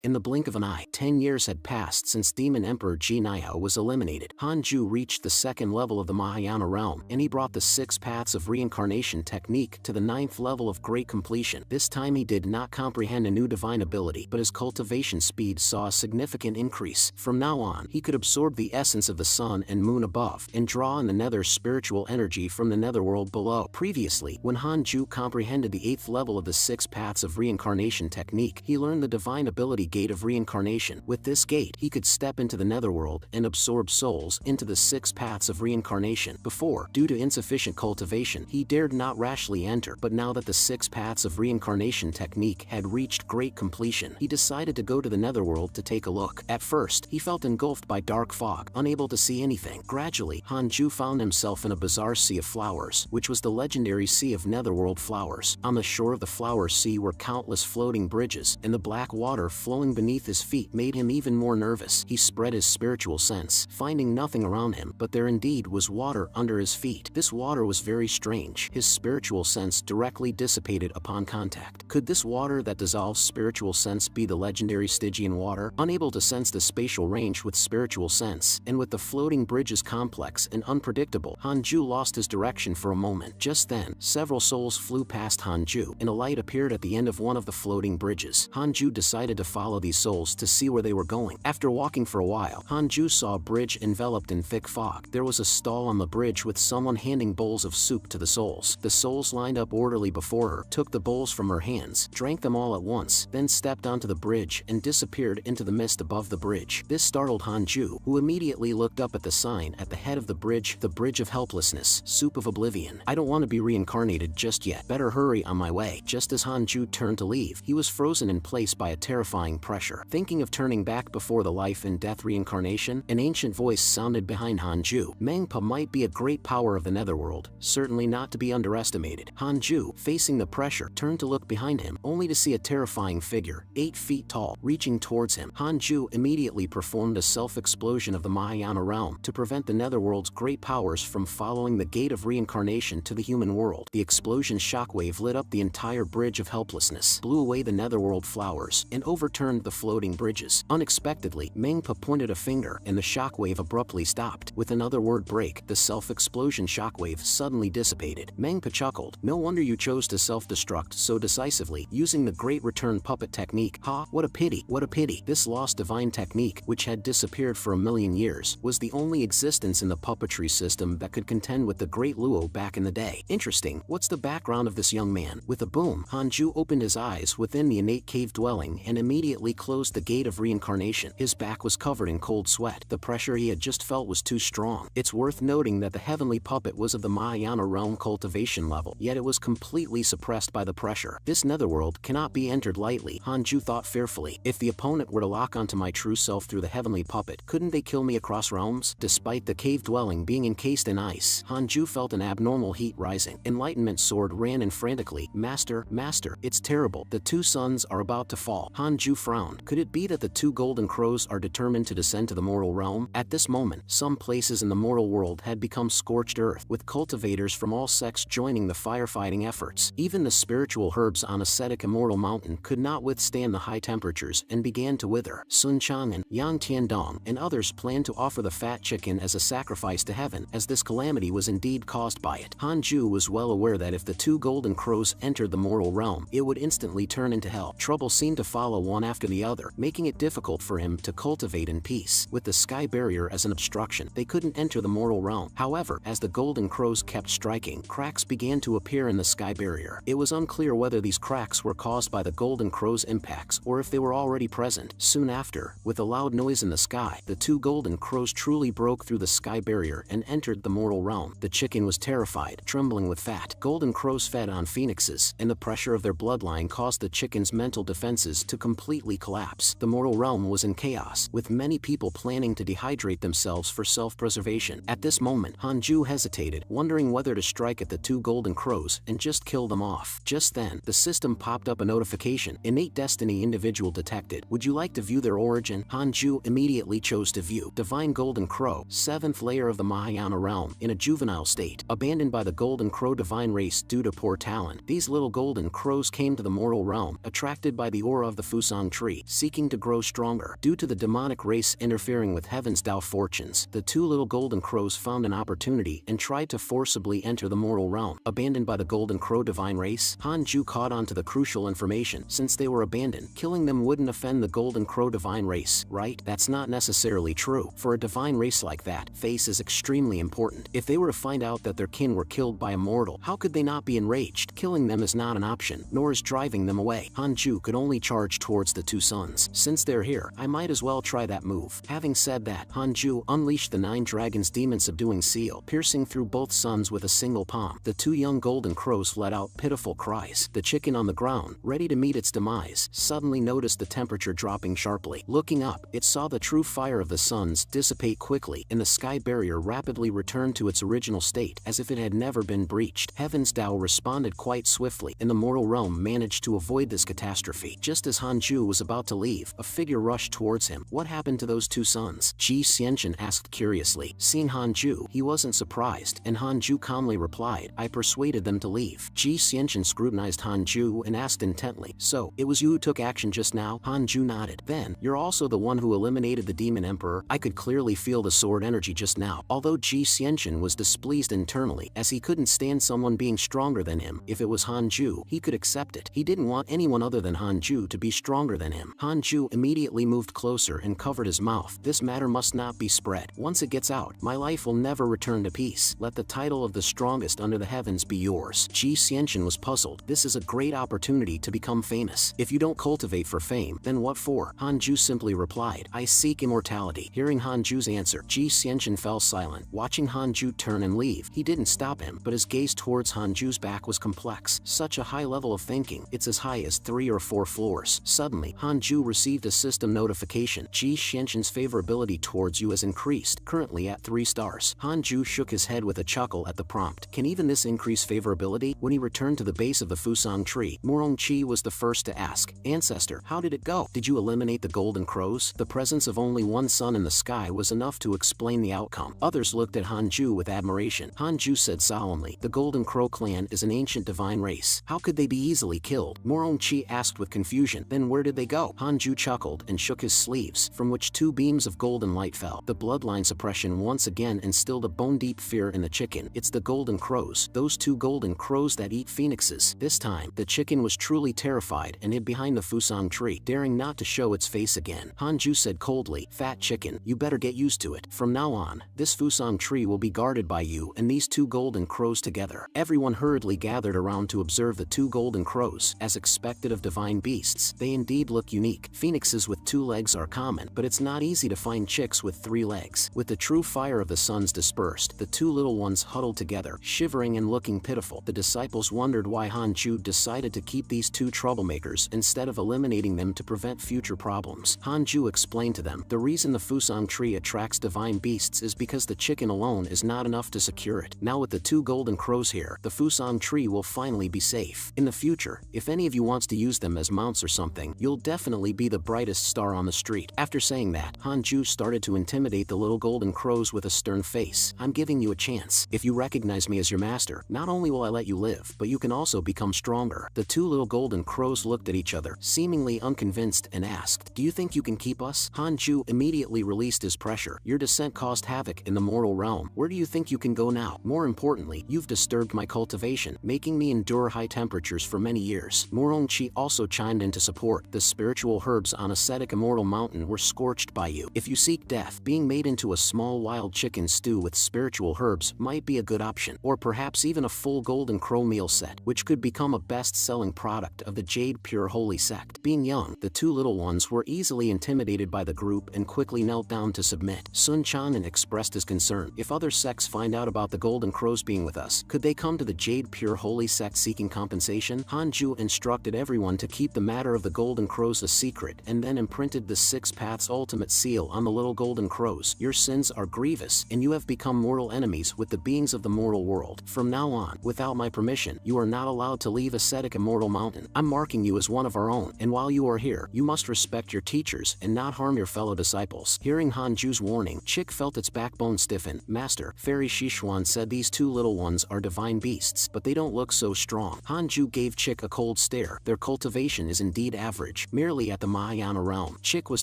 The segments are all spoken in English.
In the blink of an eye, 10 years had passed since Demon Emperor Jinaiho was eliminated. Hanju reached the second level of the Mahayana realm, and he brought the 6 paths of reincarnation technique to the 9th level of great completion. This time he did not comprehend a new divine ability, but his cultivation speed saw a significant increase. From now on, he could absorb the essence of the sun and moon above, and draw in the nether's spiritual energy from the netherworld below. Previously, when Hanju comprehended the 8th level of the 6 paths of reincarnation technique, he learned the divine ability Gate of Reincarnation. With this gate, he could step into the netherworld and absorb souls into the 6 paths of reincarnation. Before, due to insufficient cultivation, he dared not rashly enter, but now that the 6 paths of reincarnation technique had reached great completion, he decided to go to the netherworld to take a look. At first, he felt engulfed by dark fog, unable to see anything. Gradually, Hanju found himself in a bizarre sea of flowers, which was the legendary Sea of Netherworld Flowers. On the shore of the flower sea were countless floating bridges, and the black water flowing beneath his feet made him even more nervous. He spread his spiritual sense, finding nothing around him, but there indeed was water under his feet. This water was very strange. His spiritual sense directly dissipated upon contact. Could this water that dissolves spiritual sense be the legendary Stygian water? Unable to sense the spatial range with spiritual sense, and with the floating bridges complex and unpredictable, Hanju lost his direction for a moment. Just then, several souls flew past Hanju, and a light appeared at the end of one of the floating bridges. Hanju decided to follow these souls to see where they were going. After walking for a while, Hanju saw a bridge enveloped in thick fog. There was a stall on the bridge with someone handing bowls of soup to the souls. The souls lined up orderly before her, took the bowls from her hands, drank them all at once, then stepped onto the bridge and disappeared into the mist above the bridge. This startled Hanju, who immediately looked up at the sign at the head of the Bridge of Helplessness, Soup of Oblivion. I don't want to be reincarnated just yet. Better hurry on my way. Just as Hanju turned to leave, he was frozen in place by a terrifying pressure. Thinking of turning back before the life and death reincarnation, an ancient voice sounded behind Hanju. Mangpa might be a great power of the netherworld, certainly not to be underestimated. Hanju, facing the pressure, turned to look behind him, only to see a terrifying figure, 8 feet tall, reaching towards him. Hanju immediately performed a self-explosion of the Mahayana realm to prevent the netherworld's great powers from following the gate of reincarnation to the human world. The explosion shockwave lit up the entire Bridge of Helplessness, blew away the netherworld flowers, and overturned the floating bridges. Unexpectedly, Mangpa pointed a finger, and the shockwave abruptly stopped. With another word break, the self-explosion shockwave suddenly dissipated. Mangpa chuckled. No wonder you chose to self-destruct so decisively, using the Great Return Puppet technique. Ha, what a pity, what a pity. This lost divine technique, which had disappeared for 1,000,000 years, was the only existence in the puppetry system that could contend with the Great Luo back in the day. Interesting. What's the background of this young man? With a boom, Hanju opened his eyes within the innate cave dwelling and immediately closed the gate of reincarnation. His back was covered in cold sweat. The pressure he had just felt was too strong. It's worth noting that the heavenly puppet was of the Mahayana realm cultivation level, yet it was completely suppressed by the pressure. This netherworld cannot be entered lightly, Hanju thought fearfully. If the opponent were to lock onto my true self through the heavenly puppet, couldn't they kill me across realms? Despite the cave dwelling being encased in ice, Hanju felt an abnormal heat rising. Enlightenment Sword ran in frantically. Master, master, it's terrible. The 2 suns are about to fall. Hanju frowned. Could it be that the 2 golden crows are determined to descend to the mortal realm? At this moment, some places in the mortal world had become scorched earth, with cultivators from all sects joining the firefighting efforts. Even the spiritual herbs on ascetic immortal mountain could not withstand the high temperatures and began to wither. Sun Chang'an, Yang Tiandong, and others planned to offer the fat chicken as a sacrifice to heaven, as this calamity was indeed caused by it. Hanju was well aware that if the 2 golden crows entered the mortal realm, it would instantly turn into hell. Trouble seemed to follow one after the other, making it difficult for him to cultivate in peace. With the sky barrier as an obstruction, they couldn't enter the mortal realm. However, as the golden crows kept striking, cracks began to appear in the sky barrier. It was unclear whether these cracks were caused by the golden crow's impacts or if they were already present. Soon after, with a loud noise in the sky, the 2 golden crows truly broke through the sky barrier and entered the mortal realm. The chicken was terrified, trembling with fat. Golden crows fed on phoenixes, and the pressure of their bloodline caused the chicken's mental defenses to completely collapse. The mortal realm was in chaos, with many people planning to dehydrate themselves for self-preservation. At this moment, Hanju hesitated, wondering whether to strike at the 2 golden crows and just kill them off. Just then, the system popped up a notification. Innate Destiny individual detected. Would you like to view their origin? Hanju immediately chose to view. Divine Golden Crow, 7th layer of the Mahayana realm, in a juvenile state, abandoned by the Golden Crow divine race due to poor talent. These little golden crows came to the mortal realm, attracted by the aura of the Fusang Fusang tree, seeking to grow stronger. Due to the demonic race interfering with Heaven's Tao fortunes, the two little golden crows found an opportunity and tried to forcibly enter the mortal realm. Abandoned by the golden crow divine race, Hanju caught on to the crucial information. Since they were abandoned, killing them wouldn't offend the golden crow divine race, right? That's not necessarily true. For a divine race like that, face is extremely important. If they were to find out that their kin were killed by a mortal, how could they not be enraged? Killing them is not an option, nor is driving them away. Hanju could only charge towards the two sons. Since they're here, I might as well try that move. Having said that, Hanju unleashed the 9 dragons' demon subduing seal, piercing through both sons with a single palm. The two young golden crows let out pitiful cries. The chicken on the ground, ready to meet its demise, suddenly noticed the temperature dropping sharply. Looking up, it saw the true fire of the suns dissipate quickly, and the sky barrier rapidly returned to its original state, as if it had never been breached. Heaven's Tao responded quite swiftly, and the mortal realm managed to avoid this catastrophe. Just as Hanju was about to leave, a figure rushed towards him. What happened to those two sons? Ji Xianchen asked curiously. Seeing Hanju, he wasn't surprised, and Hanju calmly replied, I persuaded them to leave. Ji Xianchen scrutinized Hanju and asked intently, so, it was you who took action just now? Hanju nodded. Then, you're also the one who eliminated the demon emperor? I could clearly feel the sword energy just now. Although Ji Xianchen was displeased internally, as he couldn't stand someone being stronger than him, if it was Hanju, he could accept it. He didn't want anyone other than Hanju to be stronger than him. Hanju immediately moved closer and covered his mouth. This matter must not be spread. Once it gets out, my life will never return to peace. Let the title of the strongest under the heavens be yours. Ji Xianchen was puzzled. This is a great opportunity to become famous. If you don't cultivate for fame, then what for? Hanju simply replied, I seek immortality. Hearing Hanju's answer, Ji Xianchen fell silent. Watching Hanju turn and leave, he didn't stop him, but his gaze towards Hanju's back was complex. Such a high level of thinking, it's as high as 3 or 4 floors. Suddenly, Hanju received a system notification. Ji Xianchen's favorability towards you has increased, currently at 3 stars. Hanju shook his head with a chuckle at the prompt. Can even this increase favorability? When he returned to the base of the Fusang tree, Morongqi was the first to ask, Ancestor, how did it go? Did you eliminate the golden crows? The presence of only one sun in the sky was enough to explain the outcome. Others looked at Hanju with admiration. Hanju said solemnly, the golden crow clan is an ancient divine race. How could they be easily killed? Morongqi asked with confusion. Then where did they go? Hanju chuckled and shook his sleeves, from which 2 beams of golden light fell. The bloodline suppression once again instilled a bone-deep fear in the chicken. It's the golden crows, those 2 golden crows that eat phoenixes. This time, the chicken was truly terrified and hid behind the Fusang tree, daring not to show its face again. Hanju said coldly, Fat chicken, you better get used to it. From now on, this Fusang tree will be guarded by you and these 2 golden crows together. Everyone hurriedly gathered around to observe the 2 golden crows. As expected of divine beasts, they indeed look unique. Phoenixes with 2 legs are common, but it's not easy to find chicks with 3 legs. With the true fire of the suns dispersed, the 2 little ones huddled together, shivering and looking pitiful. The disciples wondered why Hanju decided to keep these 2 troublemakers instead of eliminating them to prevent future problems. Hanju explained to them, the reason the Fusang tree attracts divine beasts is because the chicken alone is not enough to secure it. Now with the 2 golden crows here, the Fusang tree will finally be safe. In the future, if any of you wants to use them as mounts or something, you'll definitely be the brightest star on the street. After saying that, Hanju started to intimidate the little golden crows with a stern face. I'm giving you a chance. If you recognize me as your master, not only will I let you live, but you can also become stronger. The 2 little golden crows looked at each other, seemingly unconvinced, and asked, do you think you can keep us? Hanju immediately released his pressure. Your descent caused havoc in the mortal realm. Where do you think you can go now? More importantly, you've disturbed my cultivation, making me endure high temperatures for many years. Morongqi also chimed in to support. The spiritual herbs on ascetic immortal mountain were scorched by you. If you seek death, being made into a small wild chicken stew with spiritual herbs might be a good option. Or perhaps even a full golden crow meal set, which could become a best-selling product of the Jade Pure Holy sect. Being young, the 2 little ones were easily intimidated by the group and quickly knelt down to submit. Sun Chanen expressed his concern. If other sects find out about the golden crows being with us, could they come to the Jade Pure Holy sect seeking compensation? Hanju instructed everyone to keep the matter of the golden crows a secret and then imprinted the 6 paths ultimate seal on the little golden crows. Your sins are grievous and you have become mortal enemies with the beings of the mortal world. From now on, without my permission, you are not allowed to leave ascetic immortal mountain. I'm marking you as one of our own, and while you are here, you must respect your teachers and not harm your fellow disciples. Hearing Hanju's warning, Chick felt its backbone stiffen. Master, Fairy Shishuan said these 2 little ones are divine beasts, but they don't look so strong. Hanju gave Chick a cold stare. Their cultivation is indeed average. village, merely at the Mahayana realm. Chick was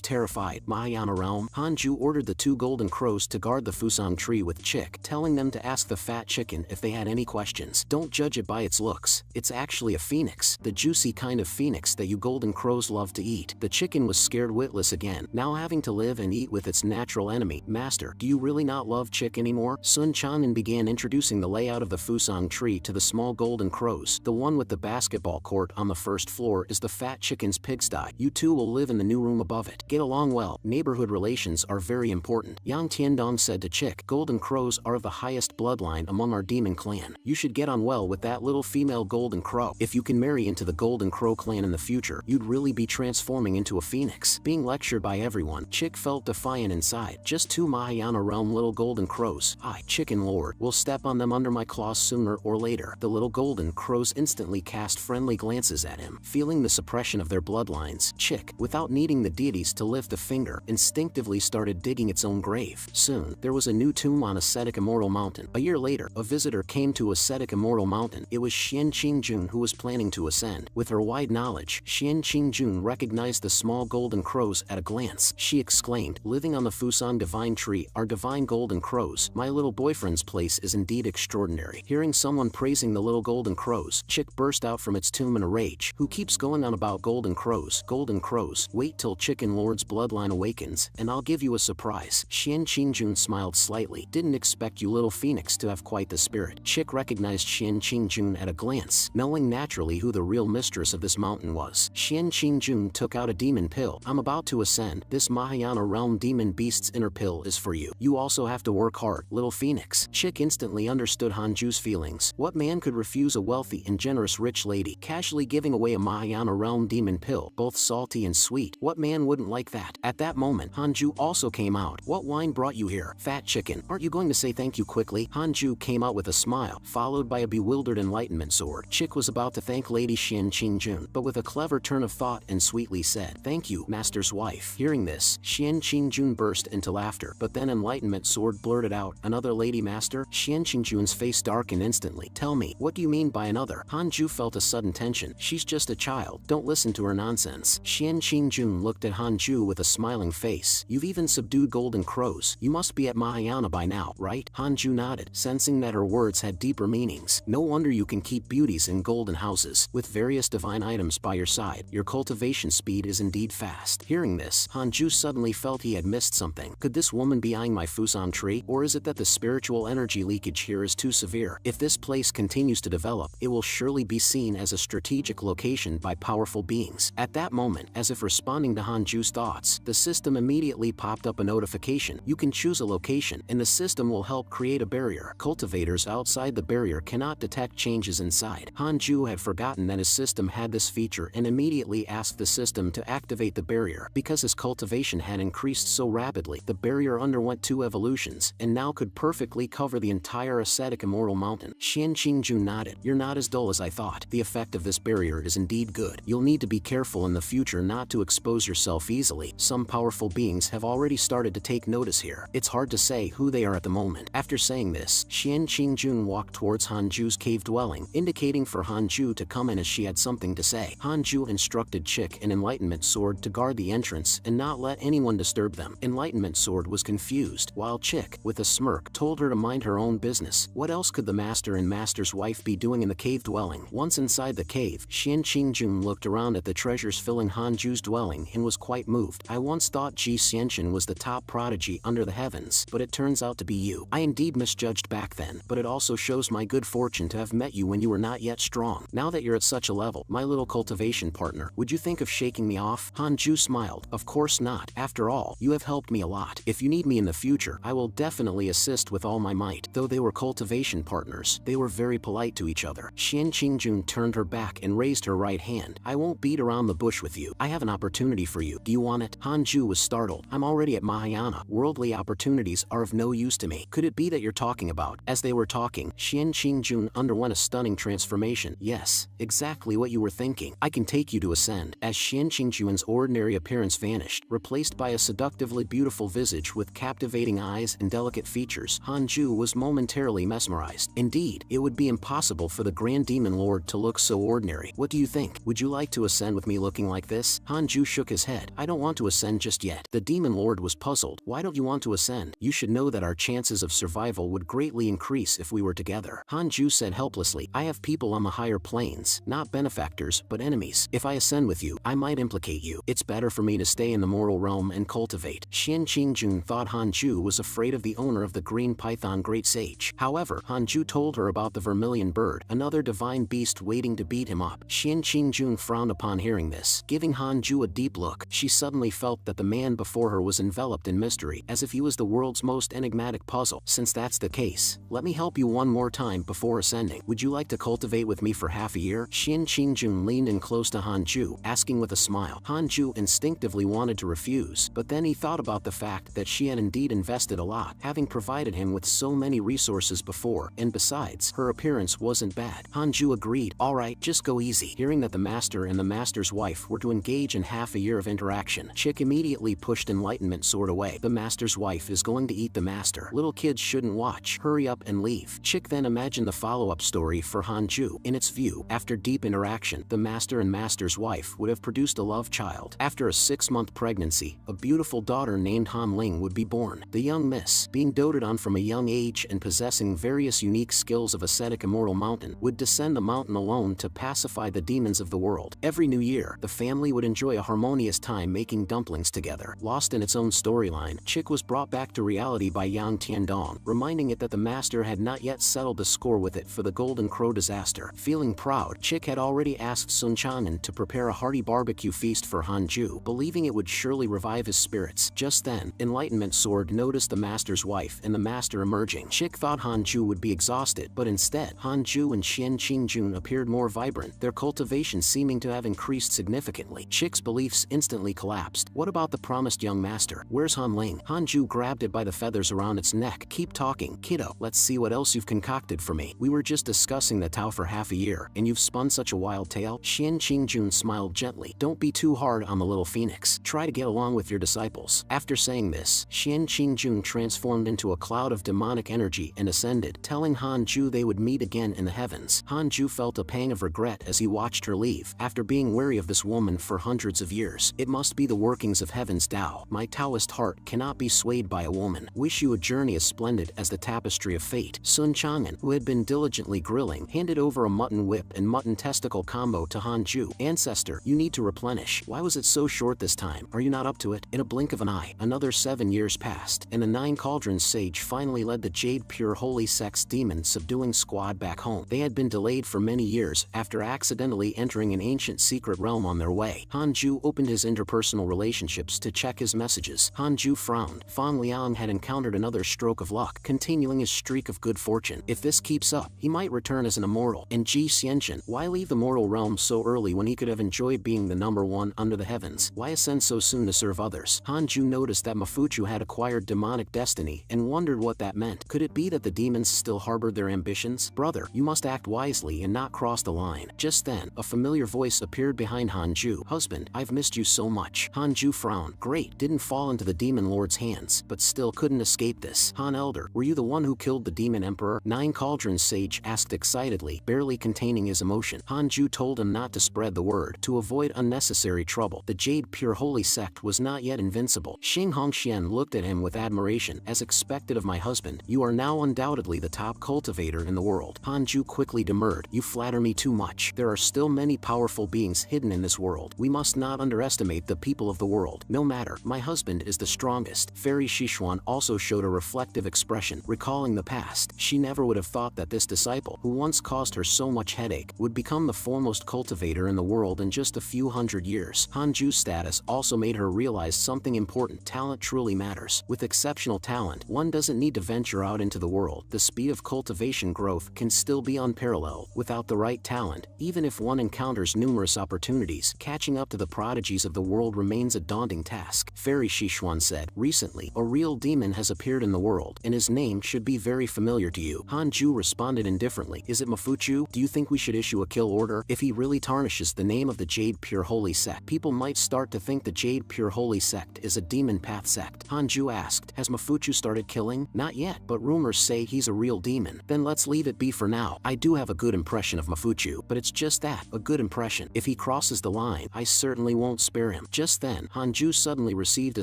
terrified. Mahayana realm? Hanju ordered the 2 golden crows to guard the Fusang tree with Chick, telling them to ask the fat chicken if they had any questions. Don't judge it by its looks. It's actually a phoenix, the juicy kind of phoenix that you golden crows love to eat. The chicken was scared witless again, now having to live and eat with its natural enemy. Master, do you really not love Chick anymore? Sun Chanen began introducing the layout of the Fusang tree to the small golden crows. The one with the basketball court on the first floor is the fat chicken's pigsty. You two will live in the new room above it. Get along well. Neighborhood relations are very important. Yang Tiandong said to Chick, golden crows are of the highest bloodline among our demon clan. You should get on well with that little female golden crow. If you can marry into the golden crow clan in the future, you'd really be transforming into a phoenix. Being lectured by everyone, Chick felt defiant inside. Just 2 Mahayana realm little golden crows. I, Chicken Lord, will step on them under my claws sooner or later. The little golden crows instantly cast friendly glances at him. Feeling the suppression of their bloodlines, Chick, without needing the deities to lift a finger, instinctively started digging its own grave. Soon, there was a new tomb on Ascetic Immortal Mountain. A year later, a visitor came to Ascetic Immortal Mountain. It was Xian Qingjun who was planning to ascend. With her wide knowledge, Xian Qingjun recognized the small golden crows at a glance. She exclaimed, living on the Fusang divine tree are divine golden crows. My little boyfriend's place is indeed extraordinary. Hearing someone praising the little golden crows, Chick burst out from its tomb in a rage. Who keeps going on about golden crows? Golden crows, wait till Chicken Lord's bloodline awakens, and I'll give you a surprise. Xian Qingjun smiled slightly. Didn't expect you little phoenix to have quite the spirit. Chick recognized Xian Qingjun at a glance, knowing naturally who the real mistress of this mountain was. Xian Qingjun took out a demon pill. I'm about to ascend. This Mahayana realm demon beast's inner pill is for you. You also have to work hard, little phoenix. Chick instantly understood Hanju's feelings. What man could refuse a wealthy and generous rich lady casually giving away a Mahayana realm demon pill, both salty and sweet? What man wouldn't like that? At that moment, Hanju also came out. What wine brought you here? Fat chicken, aren't you going to say thank you quickly? Hanju came out with a smile, followed by a bewildered enlightenment sword. Chick was about to thank Lady Xian Qingjun, but with a clever turn of thought and sweetly said, thank you, master's wife. Hearing this, Xian Qingjun burst into laughter, but then enlightenment sword blurted out, another lady master? Xian Qingjun's face darkened instantly. Tell me, what do you mean by another? Hanju felt a sudden tension. She's just a child, don't listen to her nonsense. Xian Qingjun looked at Hanju with a smiling face. You've even subdued golden crows. You must be at Mahayana by now, right? Hanju nodded, sensing that her words had deeper meanings. No wonder you can keep beauties in golden houses. With various divine items by your side, your cultivation speed is indeed fast. Hearing this, Hanju suddenly felt he had missed something. Could this woman be eyeing my Fusang tree? Or is it that the spiritual energy leakage here is too severe? If this place continues to develop, it will surely be seen as a strategic location by powerful beings. At that moment, as if responding to Hanju's thoughts, the system immediately popped up a notification. You can choose a location, and the system will help create a barrier. Cultivators outside the barrier cannot detect changes inside. Hanju had forgotten that his system had this feature and immediately asked the system to activate the barrier. Because his cultivation had increased so rapidly, the barrier underwent 2 evolutions, and now could perfectly cover the entire ascetic immortal mountain. Xian Qingjun nodded. You're not as dull as I thought. The effect of this barrier is indeed good. You'll need to be careful in the future not to expose yourself easily. Some powerful beings have already started to take notice here. It's hard to say who they are at the moment. After saying this, Xian Qingjun walked towards Hanju's cave dwelling, indicating for Hanju to come in as she had something to say. Hanju instructed Chick and Enlightenment Sword to guard the entrance and not let anyone disturb them. Enlightenment Sword was confused, while Chick, with a smirk, told her to mind her own business. What else could the master and master's wife be doing in the cave dwelling? Once inside the cave, Xian Qingjun looked around at the treasures filling Hanju's dwelling and was quite moved. I once thought Ji Xianchen was the top prodigy under the heavens, but it turns out to be you. I indeed misjudged back then, but it also shows my good fortune to have met you when you were not yet strong. Now that you're at such a level, my little cultivation partner, would you think of shaking me off? Hanju smiled. Of course not. After all, you have helped me a lot. If you need me in the future, I will definitely assist with all my might. Though they were cultivation partners, they were very polite to each other. Xian Qingjun turned her back and raised her right hand. I won't beat around the bush with you. I have an opportunity for you. Do you want it? Hanju was startled. I'm already at Mahayana. Worldly opportunities are of no use to me. Could it be that you're talking about? As they were talking, Xian Qingjun underwent a stunning transformation. Yes, exactly what you were thinking. I can take you to ascend. As Xian Qingjun's ordinary appearance vanished, replaced by a seductively beautiful visage with captivating eyes and delicate features, Hanju was momentarily mesmerized. Indeed, it would be impossible for the Grand Demon Lord to look so ordinary. What do you think? Would you like to ascend with me, little looking like this? Hanju shook his head. I don't want to ascend just yet. The demon lord was puzzled. Why don't you want to ascend? You should know that our chances of survival would greatly increase if we were together. Hanju said helplessly. I have people on the higher planes, not benefactors, but enemies. If I ascend with you, I might implicate you. It's better for me to stay in the mortal realm and cultivate. Xian Qingjun thought Hanju was afraid of the owner of the green python great sage. However, Hanju told her about the vermilion bird, another divine beast waiting to beat him up. Xian Qingjun frowned upon hearing this, giving Hanju a deep look. She suddenly felt that the man before her was enveloped in mystery, as if he was the world's most enigmatic puzzle. Since that's the case, let me help you one more time before ascending. Would you like to cultivate with me for half a year? Xian Qingjun leaned in close to Hanju, asking with a smile. Hanju instinctively wanted to refuse, but then he thought about the fact that she had indeed invested a lot, having provided him with so many resources before, and besides, her appearance wasn't bad. Hanju agreed. Alright, just go easy. Hearing that the master and the master's wife were to engage in half a year of interaction, Chick immediately pushed enlightenment sword away. The master's wife is going to eat the master. Little kids shouldn't watch. Hurry up and leave. Chick then imagined the follow-up story for Hanju. In its view, after deep interaction, the master and master's wife would have produced a love child. After a 6-month pregnancy, a beautiful daughter named Han Ling would be born. The young miss, being doted on from a young age and possessing various unique skills of ascetic immortal mountain, would descend the mountain alone to pacify the demons of the world. Every new year, the family would enjoy a harmonious time making dumplings together. Lost in its own storyline, Chick was brought back to reality by Yang Tiandong, reminding it that the master had not yet settled the score with it for the Golden Crow disaster. Feeling proud, Chick had already asked Sun Chang'an to prepare a hearty barbecue feast for Hanju, believing it would surely revive his spirits. Just then, Enlightenment Sword noticed the master's wife and the master emerging. Chick thought Hanju would be exhausted, but instead, Hanju and Xian Qingjun appeared more vibrant, their cultivation seeming to have increased significantly. Chick's beliefs instantly collapsed. What about the promised young master? Where's Han Ling? Hanju grabbed it by the feathers around its neck. Keep talking, kiddo. Let's see what else you've concocted for me. We were just discussing the Tao for half a year, and you've spun such a wild tale? Xian Qingjun smiled gently. Don't be too hard on the little phoenix. Try to get along with your disciples. After saying this, Xian Qingjun transformed into a cloud of demonic energy and ascended, telling Hanju they would meet again in the heavens. Hanju felt a pang of regret as he watched her leave. After being wary of this woman for hundreds of years, it must be the workings of heaven's Tao. My Taoist heart cannot be swayed by a woman. Wish you a journey as splendid as the tapestry of fate. Sun Chang'an, who had been diligently grilling, handed over a mutton whip and mutton testicle combo to Hanju. Ancestor, you need to replenish. Why was it so short this time? Are you not up to it? In a blink of an eye, another 7 years passed, and the 9 Cauldrons sage finally led the Jade Pure Holy Sex Demon subduing squad back home. They had been delayed for many years after accidentally entering an ancient secret realm on their way. Hanju opened his interpersonal relationships to check his messages. Hanju frowned. Fang Liang had encountered another stroke of luck, continuing his streak of good fortune. If this keeps up, he might return as an immortal. And Ji Xianzhen, why leave the mortal realm so early when he could have enjoyed being the #1 under the heavens? Why ascend so soon to serve others? Hanju noticed that Mafuchu had acquired demonic destiny and wondered what that meant. Could it be that the demons still harbored their ambitions? Brother, you must act wisely and not cross the line. Just then, a familiar voice appeared behind Hanju. Husband, I've missed you so much. Hanju frowned. Great, didn't fall into the demon lord's hands, but still couldn't escape this. Han Elder, were you the one who killed the demon emperor? 9 Cauldrons sage asked excitedly, barely containing his emotion. Hanju told him not to spread the word, to avoid unnecessary trouble. The Jade Pure Holy Sect was not yet invincible. Xing Hongxian looked at him with admiration. As expected of my husband, you are now undoubtedly the top cultivator in the world. Hanju quickly demurred. You flatter me too much. There are still many powerful beings hidden in this world. We must not underestimate the people of the world. No matter, my husband is the strongest. Fairy Shishuan also showed a reflective expression, recalling the past. She never would have thought that this disciple, who once caused her so much headache, would become the foremost cultivator in the world in just a few hundred years. Hanju's status also made her realize something important. Talent truly matters. With exceptional talent, one doesn't need to venture out into the world. The speed of cultivation growth can still be unparalleled. Without the right talent, even if one encounters numerous opportunities, catching up to the prodigies of the world remains a daunting task. Fairy Shishuan said, recently, a real demon has appeared in the world, and his name should be very familiar to you. Hanju responded indifferently. Is it Mafuchu? Do you think we should issue a kill order? If he really tarnishes the name of the Jade Pure Holy Sect, people might start to think the Jade Pure Holy Sect is a demon path sect. Hanju asked, has Mafuchu started killing? Not yet, but rumors say he's a real demon. Then let's leave it be for now. I do have a good impression of Mafuchu, but it's just that, a good impression. If he crosses crosses the line, I certainly won't spare him. Just then, Hanju suddenly received a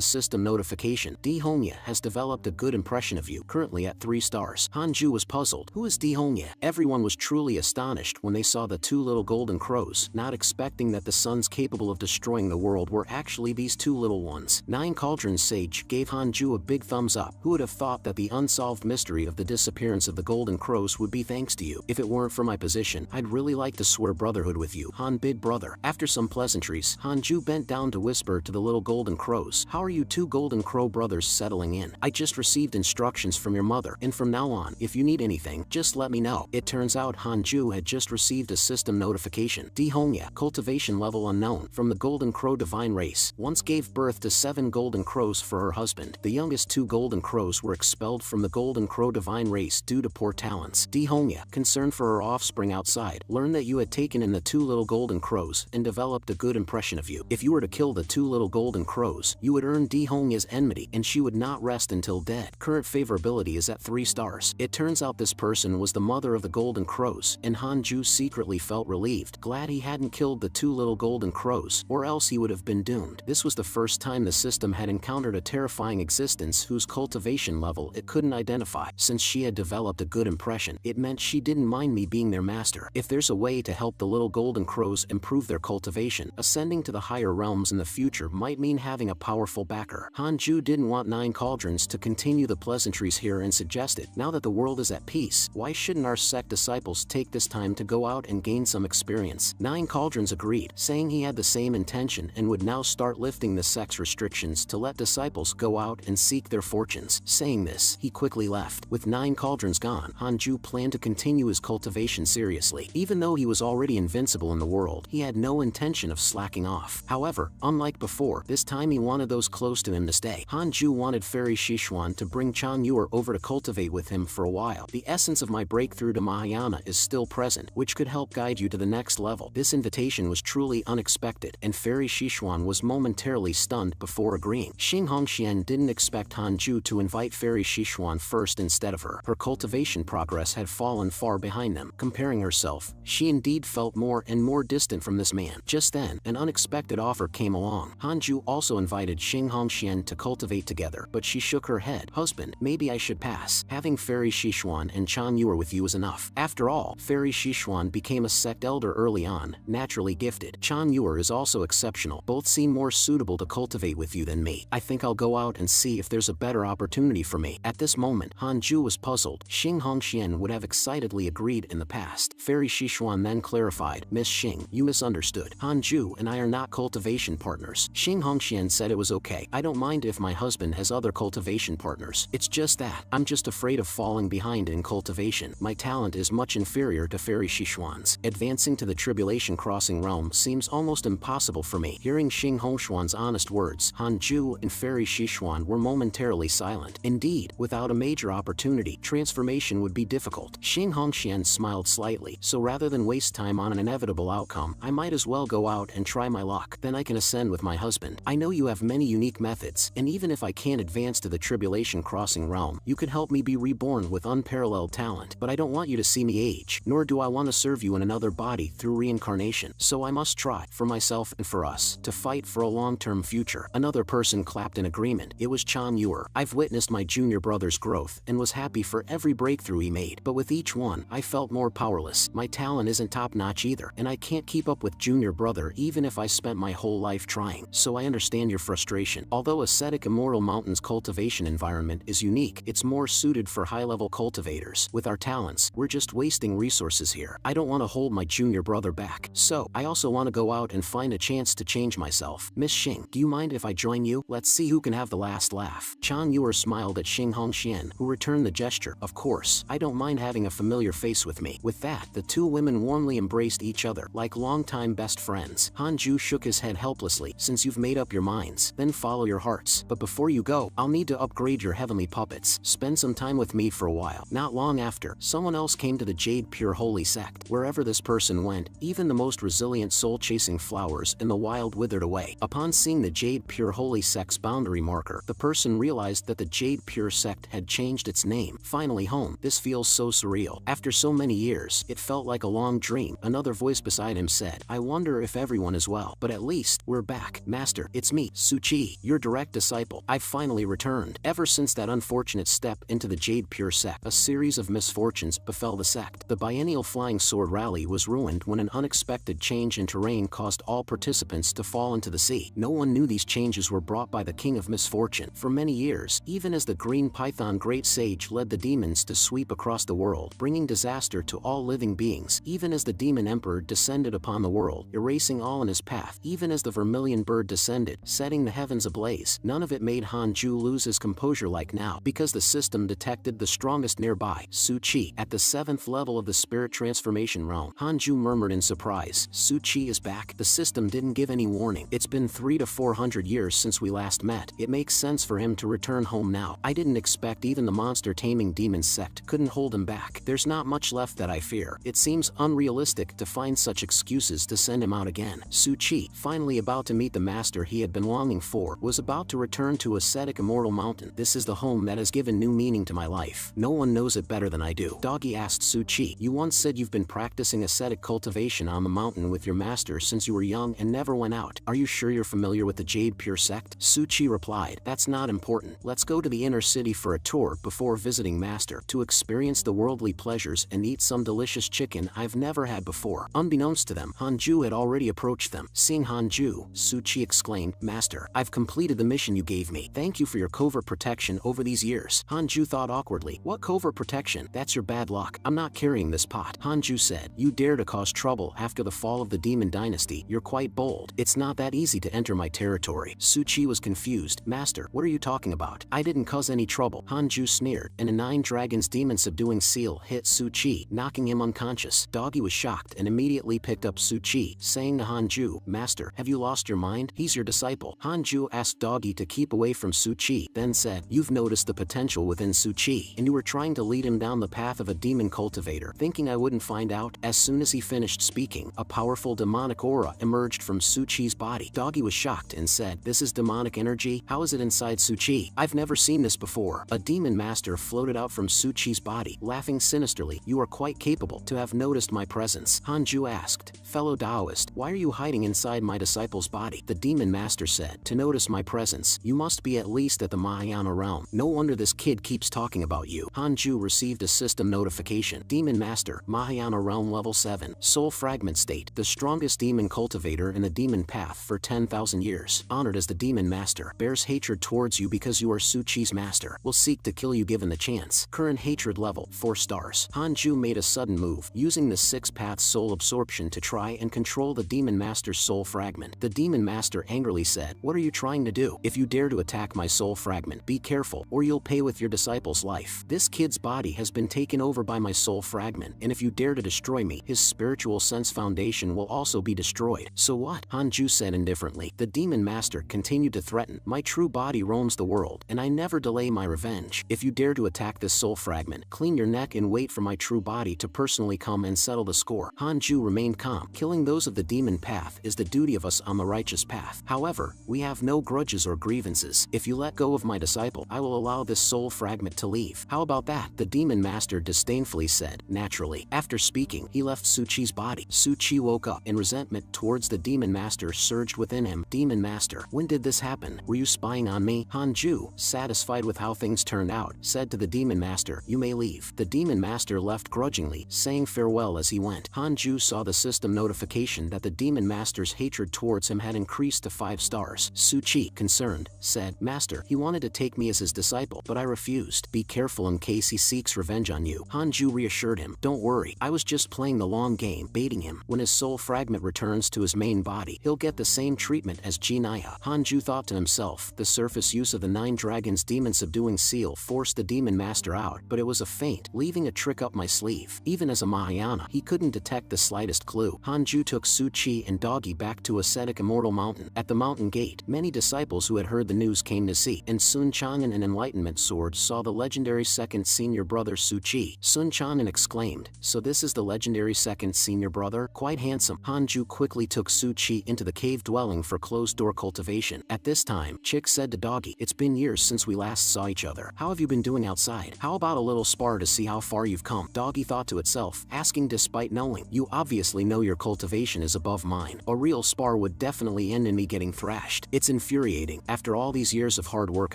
system notification. Dihongya has developed a good impression of you, currently at 3 stars. Hanju was puzzled. Who is Dihongya? Everyone was truly astonished when they saw the 2 little golden crows, not expecting that the sons capable of destroying the world were actually these 2 little ones. 9 Cauldrons Sage gave Hanju a big thumbs up. Who would have thought that the unsolved mystery of the disappearance of the golden crows would be thanks to you? If it weren't for my position, I'd really like to swear brotherhood with you, Han bid brother. After some pleasantries, Hanju bent down to whisper to the little golden crows. How are you 2 golden crow brothers settling in? I just received instructions from your mother, and from now on, if you need anything, just let me know. It turns out Hanju had just received a system notification. Dihongya, cultivation level unknown, from the golden crow divine race, once gave birth to 7 golden crows for her husband. The youngest 2 golden crows were expelled from the golden crow divine race due to poor talents. Dihongya, concerned for her offspring outside, learned that you had taken in the 2 little golden crows and developed a good impression of you. If you were to kill the 2 little golden crows, you would earn Dihongya's enmity, and she would not rest until dead. Current favorability is at 3 stars. It turns out this person was the mother of the golden crows, and Hanju secretly felt relieved, glad he hadn't killed the 2 little golden crows, or else he would have been doomed. This was the first time the system had encountered a terrifying existence whose cultivation level it couldn't identify. Since she had developed a good impression, it meant she didn't mind me being their master. If there's a way to help the little golden crows improve their cultivation, ascending to the higher realms in the future might mean having a powerful backer. Hanju didn't want 9 Cauldrons to continue the pleasantries here and suggested, now that the world is at peace, why shouldn't our sect disciples take this time to go out and gain some experience? 9 Cauldrons agreed, saying he had the same intention and would now start lifting the sect's restrictions to let disciples go out and seek their fortunes. Saying this, he quickly left. With 9 Cauldrons gone, Hanju planned to continue his cultivation seriously. Even though he was already invincible in the world, he had no intention of slacking off. However, unlike before, this time he wanted those close to him to stay. Hanju wanted Fairy Sichuan to bring Changyuer over to cultivate with him for a while. The essence of my breakthrough to Mahayana is still present, which could help guide you to the next level. This invitation was truly unexpected, and Fairy Sichuan was momentarily stunned before agreeing. Xing Hongxian didn't expect Hanju to invite Fairy Sichuan first instead of her. Her cultivation progress had fallen far behind them. Comparing herself, she indeed felt more and more distant from this man. Just then, an unexpected offer came along. Hanju also invited Xing Hongxian to cultivate together, but she shook her head. Husband, maybe I should pass. Having Fairy Sichuan and Changyuer with you is enough. After all, Fairy Sichuan became a sect elder early on, naturally gifted. Changyuer is also exceptional. Both seem more suitable to cultivate with you than me. I think I'll go out and see if there's a better opportunity for me. At this moment, Hanju was puzzled. Xing Hongxian would have excitedly agreed in the past. Fairy Sichuan then clarified, Miss Xing, you misunderstood. Hanju and I are not cultivation partners. Xing Hongxian said it was okay. I don't mind if my husband has other cultivation partners. It's just that I'm just afraid of falling behind in cultivation. My talent is much inferior to Fairy Sichuan's. Advancing to the Tribulation Crossing realm seems almost impossible for me. Hearing Xing Hongxian's honest words, Hanju and Fairy Sichuan were momentarily silent. Indeed, without a major opportunity, transformation would be difficult. Xing Hongxian smiled slightly, so rather than waste time on an inevitable outcome, I might as well go out and try my luck. Then I can ascend with my husband. I know you have many unique methods, and even if I can't advance to the Tribulation Crossing realm, you could help me be reborn with unparalleled talent. But I don't want you to see me age, nor do I want to serve you in another body through reincarnation. So I must try, for myself and for us, to fight for a long-term future. Another person clapped in agreement. It was Changyuer. I've witnessed my junior brother's growth and was happy for every breakthrough he made, but with each one, I felt more powerless. My talent isn't top-notch either, and I can't keep up with junior brother even if I spent my whole life trying. So I understand your frustration. Although ascetic Immortal Mountain's cultivation environment is unique, it's more suited for high-level cultivators. With our talents, we're just wasting resources here. I don't want to hold my junior brother back. So, I also want to go out and find a chance to change myself. Miss Xing, do you mind if I join you? Let's see who can have the last laugh. Changyuer smiled at Xing Hongxian, who returned the gesture. Of course, I don't mind having a familiar face with me. With that, the 2 women warmly embraced each other, like longtime best friends. Hanju shook his head helplessly. Since you've made up your minds, then follow your hearts. But before you go, I'll need to upgrade your heavenly puppets. Spend some time with me for a while. Not long after, someone else came to the Jade Pure Holy Sect. Wherever this person went, even the most resilient soul-chasing flowers in the wild withered away. Upon seeing the Jade Pure Holy Sect's boundary marker, the person realized that the Jade Pure Sect had changed its name. Finally home. This feels so surreal. After so many years, it felt like a long dream. Another voice beside him said, I wonder wonder if everyone is well, but at least, we're back. Master, it's me, Suchi, your direct disciple. I've finally returned. Ever since that unfortunate step into the Jade Pure sect, a series of misfortunes befell the sect. The biennial Flying Sword Rally was ruined when an unexpected change in terrain caused all participants to fall into the sea. No one knew these changes were brought by the King of Misfortune. For many years, even as the Green Python Great Sage led the demons to sweep across the world, bringing disaster to all living beings, even as the Demon Emperor descended upon the world, erasing all in his path, even as the Vermilion Bird descended, setting the heavens ablaze, none of it made Hanju lose his composure like now, because the system detected the strongest nearby, Suchi, at the 7th level of the Spirit Transformation realm. Hanju murmured in surprise, Suchi is back? The system didn't give any warning. It's been 300 to 400 years since we last met. It makes sense for him to return home now. I didn't expect even the monster-taming demon sect couldn't hold him back. There's not much left that I fear. It seems unrealistic to find such excuses to send him out again. Suchi, finally about to meet the master he had been longing for, was about to return to ascetic Immortal Mountain. This is the home that has given new meaning to my life. No one knows it better than I do. Doggy asked Suchi, you once said you've been practicing ascetic cultivation on the mountain with your master since you were young and never went out. Are you sure you're familiar with the Jade Pure sect? Suchi replied, that's not important. Let's go to the inner city for a tour before visiting master, to experience the worldly pleasures and eat some delicious chicken I've never had before. Unbeknownst to them, Hanju had already approached them. Seeing Hanju, Suchi exclaimed, Master, I've completed the mission you gave me. Thank you for your covert protection over these years. Hanju thought awkwardly, what covert protection? That's your bad luck. I'm not carrying this pot. Hanju said, you dare to cause trouble after the fall of the demon dynasty. You're quite bold. It's not that easy to enter my territory. Suchi was confused. Master, what are you talking about? I didn't cause any trouble. Hanju sneered, and a 9 dragons demon subduing seal hit Suchi, knocking him unconscious. Doggy was shocked and immediately picked up Suchi, saying to Hanju, Master, have you lost your mind? He's your disciple. Hanju asked Doggy to keep away from Suchi, then said, you've noticed the potential within Suchi, and you were trying to lead him down the path of a demon cultivator, thinking I wouldn't find out. As soon as he finished speaking, a powerful demonic aura emerged from Suchi's body. Doggy was shocked and said, this is demonic energy? How is it inside Suchi? I've never seen this before. A demon master floated out from Suchi's body, laughing sinisterly. You are quite capable to have noticed my presence. Hanju asked, fellow Taoist, why are you hiding inside my disciple's body? The demon master said, to notice my presence, you must be at least at the Mahayana realm. No wonder this kid keeps talking about you. Hanju received a system notification. Demon Master, Mahayana realm level 7, soul fragment state, the strongest demon cultivator in the demon path for 10,000 years. Honored as the demon master, bears hatred towards you because you are Suchi's master. Will seek to kill you given the chance. Current hatred level, 4 stars. Hanju made a sudden move, using the 6-path soul absorption to try and control the demon master's soul fragment. The demon master angrily said, what are you trying to do? If you dare to attack my soul fragment, be careful, or you'll pay with your disciple's life. This kid's body has been taken over by my soul fragment, and if you dare to destroy me, his spiritual sense foundation will also be destroyed. So what? Hanju said indifferently. The demon master continued to threaten, my true body roams the world, and I never delay my revenge. If you dare to attack this soul fragment, clean your neck and wait for my true body to personally come and settle the score. Hanju remained calm. Killing those of the demon path is the duty of us on the righteous path. However, we have no grudges or grievances. If you let go of my disciple, I will allow this soul fragment to leave. How about that? The demon master disdainfully said, naturally. After speaking, he left Suchi's body. Suchi woke up, and resentment towards the demon master surged within him. Demon master, when did this happen? Were you spying on me? Hanju, satisfied with how things turned out, said to the demon master, you may leave. The demon master left grudgingly, saying farewell as he went. Hanju saw the system notification that the demon master's hatred towards him had increased to 5 stars. Suchi, concerned, said, Master, he wanted to take me as his disciple, but I refused. Be careful in case he seeks revenge on you. Hanju reassured him, don't worry, I was just playing the long game, baiting him. When his soul fragment returns to his main body, he'll get the same treatment as Jinaya. Hanju thought to himself, the surface use of the 9 dragons demon subduing seal forced the demon master out, but it was a feint, leaving a trick up my sleeve. Even as a Mahayana, he couldn't detect the slightest clue. Hanju took Suchi and Doggy back to ascetic Immortal Mountain. At the mountain gate, many disciples who had heard the news came to see, and Sun Chang'an, an enlightenment sword, saw the legendary second senior brother Suchi. Sun Chang'an exclaimed, so this is the legendary second senior brother? Quite handsome. Hanju quickly took Suchi into the cave dwelling for closed-door cultivation. At this time, Chick said to Doggy, it's been years since we last saw each other. How have you been doing outside? How about a little spar to see how far you've come? Doggy thought to itself, asking despite knowing, you obviously know your cultivation cultivation is above mine. A real spar would definitely end in me getting thrashed. It's infuriating. After all these years of hard work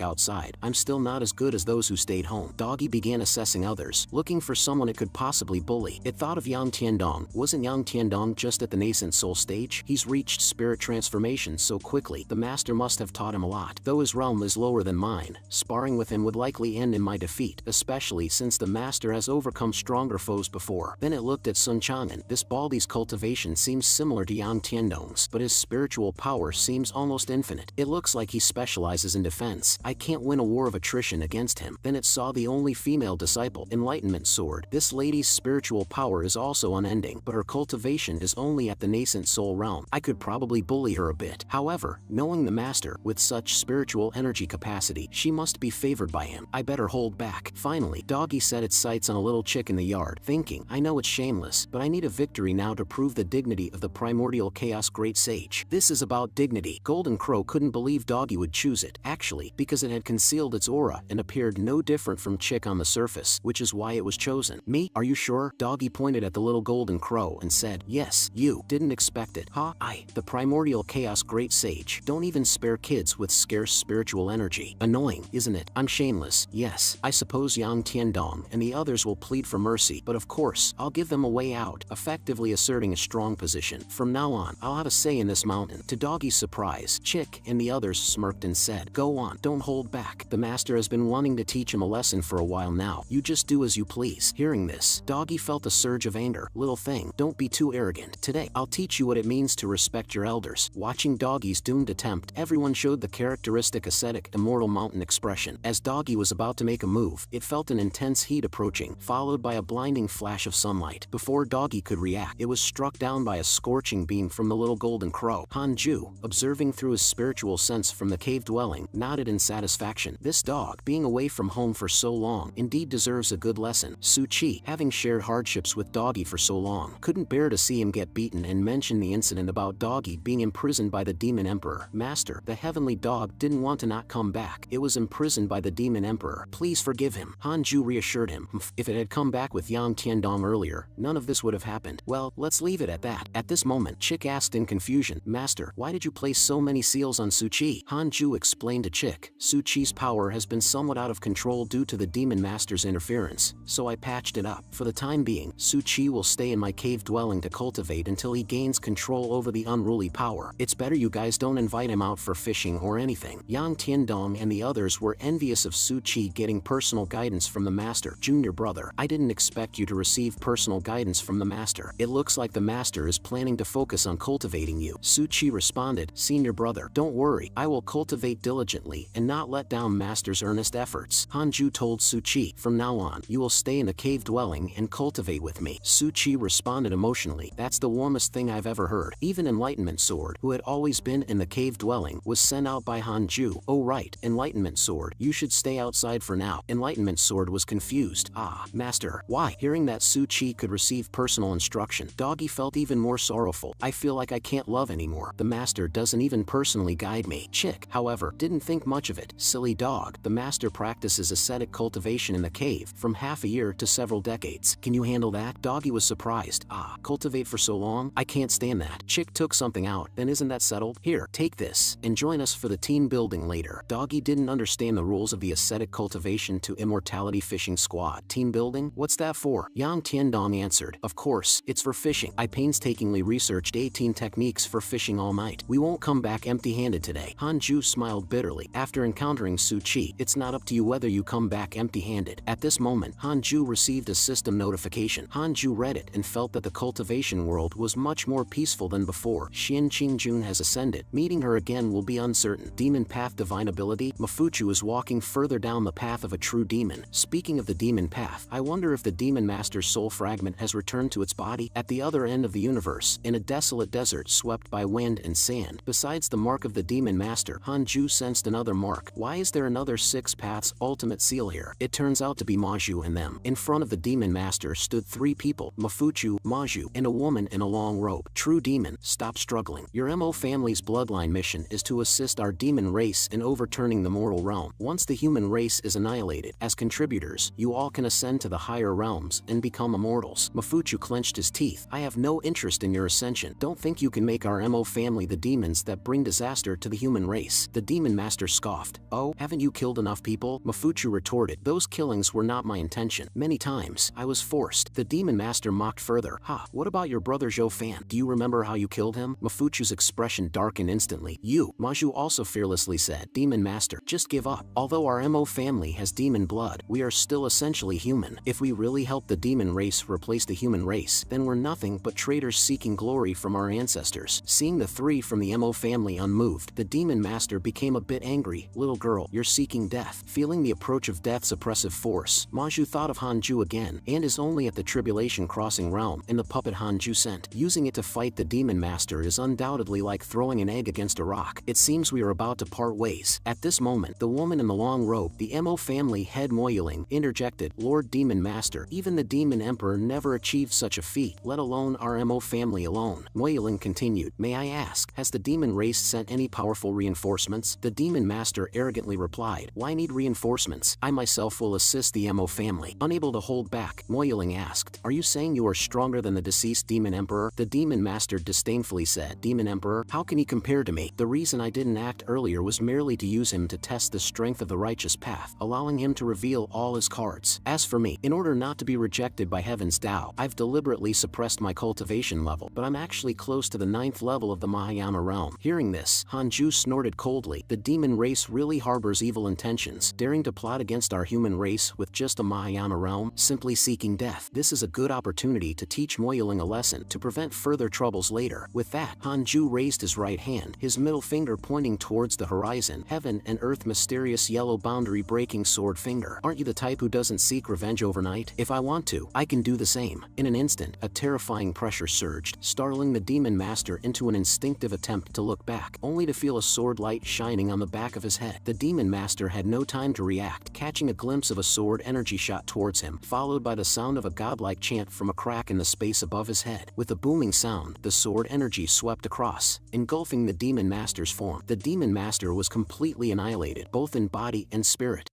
outside, I'm still not as good as those who stayed home. Doggy began assessing others, looking for someone it could possibly bully. It thought of Yang Tiandong. Wasn't Yang Tiandong just at the nascent soul stage? He's reached spirit transformation so quickly, the master must have taught him a lot. Though his realm is lower than mine, sparring with him would likely end in my defeat, especially since the master has overcome stronger foes before. Then it looked at Sun Chang'an. This Baldi's cultivation seems similar to Yang Tiandong's, but his spiritual power seems almost infinite. It looks like he specializes in defense. I can't win a war of attrition against him. Then it saw the only female disciple, Enlightenment Sword. This lady's spiritual power is also unending, but her cultivation is only at the nascent soul realm. I could probably bully her a bit. However, knowing the master, with such spiritual energy capacity, she must be favored by him. I better hold back. Finally, Doggy set its sights on a little chick in the yard, thinking, I know it's shameless, but I need a victory now to prove the dignity of the primordial chaos great sage. This is about dignity. Golden Crow couldn't believe Doggy would choose it, actually, because it had concealed its aura and appeared no different from Chick on the surface, which is why it was chosen. Me? Are you sure? Doggy pointed at the little Golden Crow and said, yes, you. Didn't expect it, huh? The primordial chaos great sage. Don't even spare kids with scarce spiritual energy. Annoying, isn't it? I'm shameless. Yes, I suppose Yang Tiandong and the others will plead for mercy, but of course, I'll give them a way out, effectively asserting a strong position. From now on, I'll have a say in this mountain. To Doggy's surprise, Chick and the others smirked and said, go on, don't hold back. The master has been wanting to teach him a lesson for a while now. You just do as you please. Hearing this, Doggy felt a surge of anger. Little thing, don't be too arrogant. Today, I'll teach you what it means to respect your elders. Watching Doggy's doomed attempt, everyone showed the characteristic ascetic, immortal mountain expression. As Doggy was about to make a move, it felt an intense heat approaching, followed by a blinding flash of sunlight. Before Doggy could react, it was struck down by a scorching beam from the little Golden Crow. Hanju, observing through his spiritual sense from the cave dwelling, nodded in satisfaction. This dog, being away from home for so long, indeed deserves a good lesson. Su Chi, having shared hardships with Doggy for so long, couldn't bear to see him get beaten and mentioned the incident about Doggy being imprisoned by the Demon Emperor. Master, the heavenly dog didn't want to not come back. It was imprisoned by the Demon Emperor. Please forgive him. Hanju reassured him. If it had come back with Yang Tiandong earlier, none of this would have happened. Well, let's leave it at that. At this moment, Chick asked in confusion, Master, why did you place so many seals on Su Chi? Hanju explained to Chick, Su Chi's power has been somewhat out of control due to the Demon Master's interference, so I patched it up. For the time being, Su Chi will stay in my cave dwelling to cultivate until he gains control over the unruly power. It's better you guys don't invite him out for fishing or anything. Yang Tiandong and the others were envious of Su Chi getting personal guidance from the master. Junior brother, I didn't expect you to receive personal guidance from the master. It looks like the master is planning to focus on cultivating you. Su Chi responded, Senior brother, don't worry, I will cultivate diligently and not let down master's earnest efforts. Hanju told Su Chi, from now on, you will stay in the cave dwelling and cultivate with me. Su Chi responded emotionally, that's the warmest thing I've ever heard. Even Enlightenment Sword, who had always been in the cave dwelling, was sent out by Hanju. Oh right, Enlightenment Sword, you should stay outside for now. Enlightenment Sword was confused. Master, why? Hearing that Su Chi could receive personal instruction, Doggy felt even more sorrowful. I feel like I can't love anymore. The master doesn't even personally guide me. Chick, however, didn't think much of it. Silly dog, the master practices ascetic cultivation in the cave, from half a year to several decades. Can you handle that? Doggy was surprised. Cultivate for so long? I can't stand that. Chick took something out. Then isn't that settled? Here, take this, and join us for the team building later. Doggy didn't understand the rules of the ascetic cultivation to immortality fishing squad. Team building? What's that for? Yang Tiandong answered, of course, it's for fishing. I painstakingly researched 18 techniques for fishing all night. We won't come back empty-handed today. Hanju smiled bitterly. After encountering Su Chi, it's not up to you whether you come back empty-handed. At this moment, Hanju received a system notification. Hanju read it and felt that the cultivation world was much more peaceful than before. Xin Qingjun has ascended. Meeting her again will be uncertain. Demon Path Divine Ability? Mafuchu is walking further down the path of a true demon. Speaking of the demon path, I wonder if the Demon Master's soul fragment has returned to its body. At the other end of the universe, in a desolate desert swept by wind and sand, besides the mark of the Demon Master, Hanju sensed another mark. Why is there another Six Paths ultimate seal here? It turns out to be Maju and them. In front of the Demon Master stood three people, Mafuchu, Maju, and a woman in a long robe. True demon, stop struggling. Your MO family's bloodline mission is to assist our demon race in overturning the mortal realm. Once the human race is annihilated, as contributors, you all can ascend to the higher realms and become immortals. Mafuchu clenched his teeth. I have no interest first in your ascension. Don't think you can make our MO family the demons that bring disaster to the human race. The Demon Master scoffed. Oh, haven't you killed enough people? Mafuchu retorted. Those killings were not my intention. Many times, I was forced. The Demon Master mocked further. Ha, what about your brother Zhou Fan? Do you remember how you killed him? Mafuchu's expression darkened instantly. You, Maju also fearlessly said. Demon Master, just give up. Although our MO family has demon blood, we are still essentially human. If we really help the demon race replace the human race, then we're nothing but traitors seeking glory from our ancestors. Seeing the three from the MO family unmoved, the Demon Master became a bit angry. Little girl, you're seeking death. Feeling the approach of death's oppressive force, Maju thought of Hanju again, and is only at the Tribulation Crossing realm in the puppet Hanju sent. Using it to fight the Demon Master is undoubtedly like throwing an egg against a rock. It seems we are about to part ways. At this moment, the woman in the long robe, the MO family head Moyiling, interjected. Lord Demon Master, even the Demon Emperor never achieved such a feat, let alone our MO family alone. Moyiling continued. May I ask, has the demon race sent any powerful reinforcements? The Demon Master arrogantly replied. Why need reinforcements? I myself will assist the MO family. Unable to hold back, Moyiling asked. Are you saying you are stronger than the deceased Demon Emperor? The Demon Master disdainfully said. Demon Emperor? How can he compare to me? The reason I didn't act earlier was merely to use him to test the strength of the righteous path, allowing him to reveal all his cards. As for me, in order not to be rejected by Heaven's Tao, I've deliberately suppressed my cultivation level, but I'm actually close to the 9th level of the Mahayana realm. Hearing this, Hanju snorted coldly. The demon race really harbors evil intentions, daring to plot against our human race with just a Mahayana realm, simply seeking death. This is a good opportunity to teach Moyiling a lesson to prevent further troubles later. With that, Hanju raised his right hand, his middle finger pointing towards the horizon. Heaven and earth, mysterious yellow boundary breaking sword finger. Aren't you the type who doesn't seek revenge overnight? If I want to, I can do the same. In an instant, a terrifying pressure surged, startling the Demon Master into an instinctive attempt to look back, only to feel a sword light shining on the back of his head. The Demon Master had no time to react, catching a glimpse of a sword energy shot towards him, followed by the sound of a godlike chant from a crack in the space above his head. With a booming sound, the sword energy swept across, engulfing the Demon Master's form. The Demon Master was completely annihilated, both in body and spirit.